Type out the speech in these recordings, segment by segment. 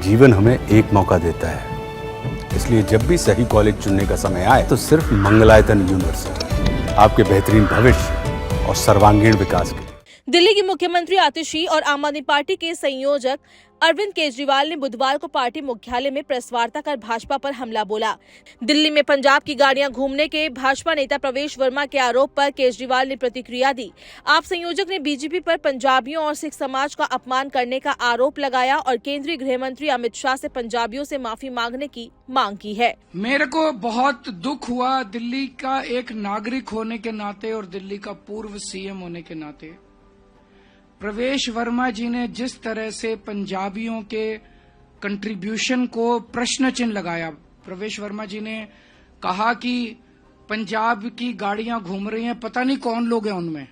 जीवन हमें एक मौका देता है, इसलिए जब भी सही कॉलेज चुनने का समय आए तो सिर्फ मंगलायतन यूनिवर्सिटी आपके बेहतरीन भविष्य और सर्वांगीण विकास के लिए। दिल्ली की मुख्यमंत्री आतिशी और आम आदमी पार्टी के संयोजक अरविंद केजरीवाल ने बुधवार को पार्टी मुख्यालय में प्रेस वार्ता कर भाजपा पर हमला बोला। दिल्ली में पंजाब की गाड़ियां घूमने के भाजपा नेता प्रवेश वर्मा के आरोप पर केजरीवाल ने प्रतिक्रिया दी। आप संयोजक ने बीजेपी पर पंजाबियों और सिख समाज का अपमान करने का आरोप लगाया और केंद्रीय गृह मंत्री अमित शाह से पंजाबियों से माफी मांगने की मांग की है। मेरे को बहुत दुख हुआ दिल्ली का एक नागरिक होने के नाते और दिल्ली का पूर्व सीएम होने के नाते। प्रवेश वर्मा जी ने जिस तरह से पंजाबियों के कंट्रीब्यूशन को प्रश्न चिन्ह लगाया। प्रवेश वर्मा जी ने कहा कि पंजाब की गाड़ियां घूम रही हैं, पता नहीं कौन लोग हैं उनमें,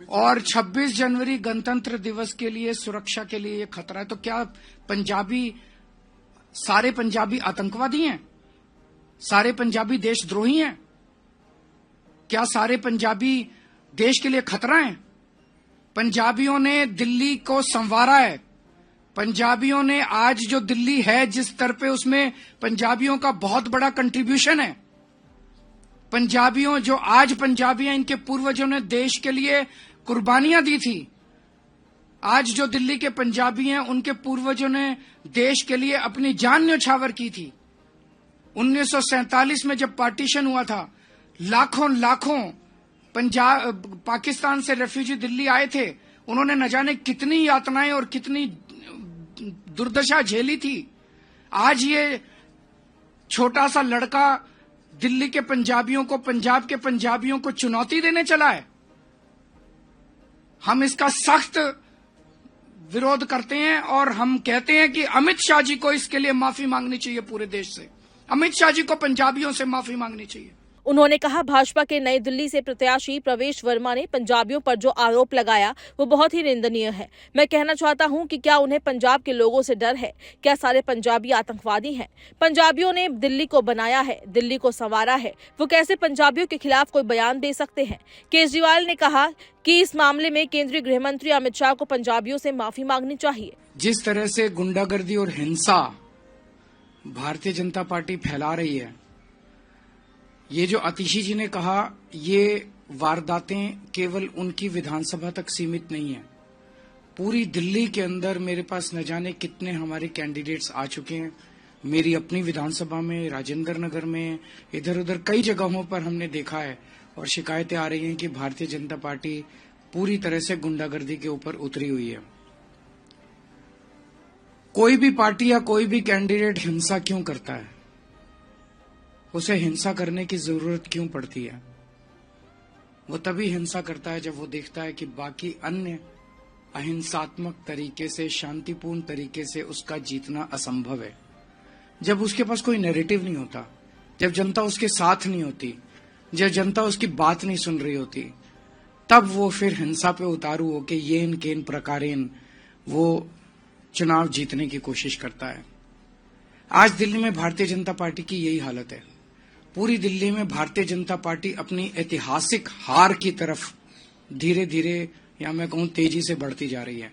और 26 जनवरी गणतंत्र दिवस के लिए सुरक्षा के लिए ये खतरा है। तो क्या सारे पंजाबी आतंकवादी हैं? सारे पंजाबी देशद्रोही हैं? क्या सारे पंजाबी देश के लिए खतरा हैं? पंजाबियों ने दिल्ली को संवारा है। पंजाबियों ने आज जो दिल्ली है जिस स्तर पे, उसमें पंजाबियों का बहुत बड़ा कंट्रीब्यूशन है। पंजाबी हैं, इनके पूर्वजों ने देश के लिए कुर्बानियां दी थी। आज जो दिल्ली के पंजाबी हैं, उनके पूर्वजों ने देश के लिए अपनी जान न्यौछावर की थी। 1947 में जब पार्टीशन हुआ था, लाखों पाकिस्तान से रेफ्यूजी दिल्ली आए थे। उन्होंने न जाने कितनी यातनाएं और कितनी दुर्दशा झेली थी। आज ये छोटा सा लड़का दिल्ली के पंजाबियों को, पंजाब के पंजाबियों को चुनौती देने चला है। हम इसका सख्त विरोध करते हैं और हम कहते हैं कि अमित शाह जी को इसके लिए माफी मांगनी चाहिए। पूरे देश से अमित शाह जी को पंजाबियों से माफी मांगनी चाहिए। उन्होंने कहा, भाजपा के नई दिल्ली से प्रत्याशी प्रवेश वर्मा ने पंजाबियों पर जो आरोप लगाया वो बहुत ही निंदनीय है। मैं कहना चाहता हूं कि क्या उन्हें पंजाब के लोगों से डर है? क्या सारे पंजाबी आतंकवादी हैं? पंजाबियों ने दिल्ली को बनाया है, दिल्ली को संवारा है। वो कैसे पंजाबियों के खिलाफ कोई बयान दे सकते हैं? केजरीवाल ने कहा कि इस मामले में केंद्रीय गृह मंत्री अमित शाह को पंजाबियों से माफी मांगनी चाहिए। जिस तरह से गुंडागर्दी और हिंसा भारतीय जनता पार्टी फैला रही है, ये जो आतिशी जी ने कहा, ये वारदातें केवल उनकी विधानसभा तक सीमित नहीं है। पूरी दिल्ली के अंदर मेरे पास न जाने कितने हमारे कैंडिडेट्स आ चुके हैं। मेरी अपनी विधानसभा में, राजेंद्र नगर में, इधर उधर कई जगहों पर हमने देखा है और शिकायतें आ रही हैं कि भारतीय जनता पार्टी पूरी तरह से गुंडागर्दी के ऊपर उतरी हुई है। कोई भी पार्टी या कोई भी कैंडिडेट हिंसा क्यों करता है? उसे हिंसा करने की जरूरत क्यों पड़ती है? वो तभी हिंसा करता है जब वो देखता है कि बाकी अन्य अहिंसात्मक तरीके से, शांतिपूर्ण तरीके से उसका जीतना असंभव है। जब उसके पास कोई नैरेटिव नहीं होता, जब जनता उसके साथ नहीं होती, जब जनता उसकी बात नहीं सुन रही होती, तब वो फिर हिंसा पे उतारू होके येन केन प्रकारेन वो चुनाव जीतने की कोशिश करता है। आज दिल्ली में भारतीय जनता पार्टी की यही हालत है। पूरी दिल्ली में भारतीय जनता पार्टी अपनी ऐतिहासिक हार की तरफ धीरे धीरे, या मैं कहूं तेजी से बढ़ती जा रही है।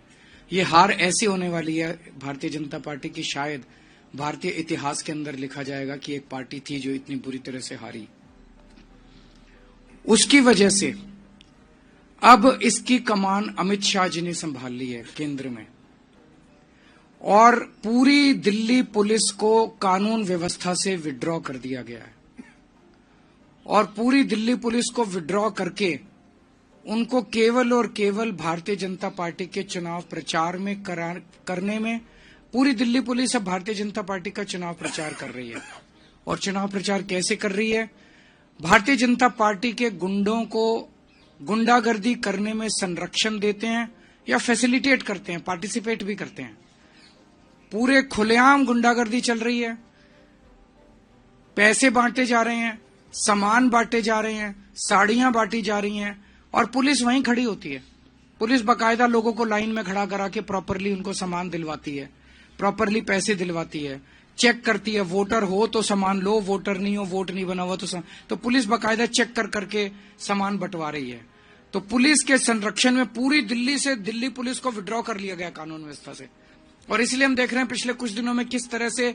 ये हार ऐसी होने वाली है भारतीय जनता पार्टी की, शायद भारतीय इतिहास के अंदर लिखा जाएगा कि एक पार्टी थी जो इतनी बुरी तरह से हारी। उसकी वजह से अब इसकी कमान अमित शाह जी ने संभाल ली है केंद्र में, और पूरी दिल्ली पुलिस को कानून व्यवस्था से विड्रॉ कर दिया गया है। और पूरी दिल्ली पुलिस को विड्रॉ करके उनको केवल और केवल भारतीय जनता पार्टी के चुनाव प्रचार में करने में, पूरी दिल्ली पुलिस अब भारतीय जनता पार्टी का चुनाव प्रचार कर रही है। और चुनाव प्रचार कैसे कर रही है? भारतीय जनता पार्टी के गुंडों को गुंडागर्दी करने में संरक्षण देते हैं या फैसिलिटेट करते हैं, पार्टिसिपेट भी करते हैं। पूरे खुलेआम गुंडागर्दी चल रही है। पैसे बांटे जा रहे हैं, सामान बांटे जा रहे हैं, साड़ियां बांटी जा रही हैं, और पुलिस वहीं खड़ी होती है। पुलिस बाकायदा लोगों को लाइन में खड़ा करा के प्रॉपरली उनको सामान दिलवाती है, प्रॉपरली पैसे दिलवाती है, चेक करती है। वोटर हो तो सामान लो, वोटर नहीं हो, वोट नहीं बना हुआ तो पुलिस बाकायदा चेक कर करके सामान बंटवा रही है। तो पुलिस के संरक्षण में पूरी दिल्ली से दिल्ली पुलिस को विड्रॉ कर लिया गया कानून व्यवस्था से। और इसलिए हम देख रहे हैं पिछले कुछ दिनों में किस तरह से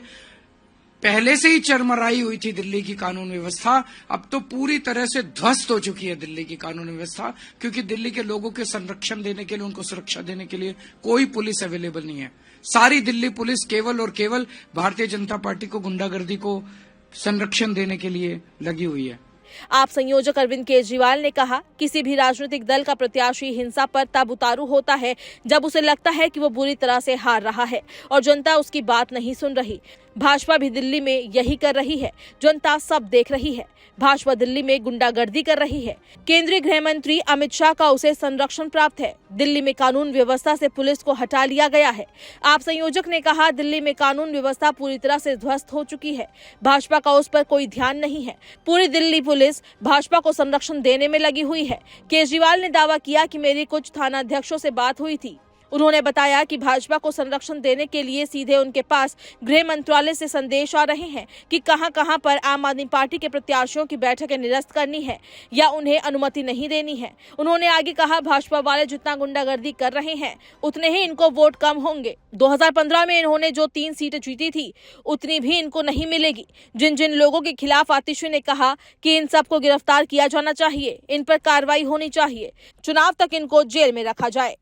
पहले से ही चरमराई हुई थी दिल्ली की कानून व्यवस्था, अब तो पूरी तरह से ध्वस्त हो चुकी है दिल्ली की कानून व्यवस्था, क्योंकि दिल्ली के लोगों के संरक्षण देने के लिए, उनको सुरक्षा देने के लिए कोई पुलिस अवेलेबल नहीं है। सारी दिल्ली पुलिस केवल और केवल भारतीय जनता पार्टी को, गुंडागर्दी को संरक्षण देने के लिए लगी हुई है। आप संयोजक अरविंद केजरीवाल ने कहा, किसी भी राजनीतिक दल का प्रत्याशी हिंसा पर तब उतारू होता है जब उसे लगता है कि वो बुरी तरह से हार रहा है और जनता उसकी बात नहीं सुन रही। भाजपा भी दिल्ली में यही कर रही है, जनता सब देख रही है। भाजपा दिल्ली में गुंडागर्दी कर रही है। केंद्रीय गृह मंत्री अमित शाह का उसे संरक्षण प्राप्त है। दिल्ली में कानून व्यवस्था से पुलिस को हटा लिया गया है। आप संयोजक ने कहा, दिल्ली में कानून व्यवस्था पूरी तरह से ध्वस्त हो चुकी है। भाजपा का उस पर कोई ध्यान नहीं है। पूरी दिल्ली पुलिस भाजपा को संरक्षण देने में लगी हुई है। केजरीवाल ने दावा किया कि मेरी कुछ थानाध्यक्षों से बात हुई थी। उन्होंने बताया कि भाजपा को संरक्षण देने के लिए सीधे उनके पास गृह मंत्रालय से संदेश आ रहे हैं कि कहां-कहां पर आम आदमी पार्टी के प्रत्याशियों की बैठकें निरस्त करनी है या उन्हें अनुमति नहीं देनी है। उन्होंने आगे कहा, भाजपा वाले जितना गुंडागर्दी कर रहे हैं उतने ही इनको वोट कम होंगे। 2015 में इन्होंने जो 3 सीटें जीती थी उतनी भी इनको नहीं मिलेगी। जिन जिन लोगों के खिलाफ आतिशी ने कहा कि इन सबको गिरफ्तार किया जाना चाहिए, इन पर कार्रवाई होनी चाहिए, चुनाव तक इनको जेल में रखा जाए।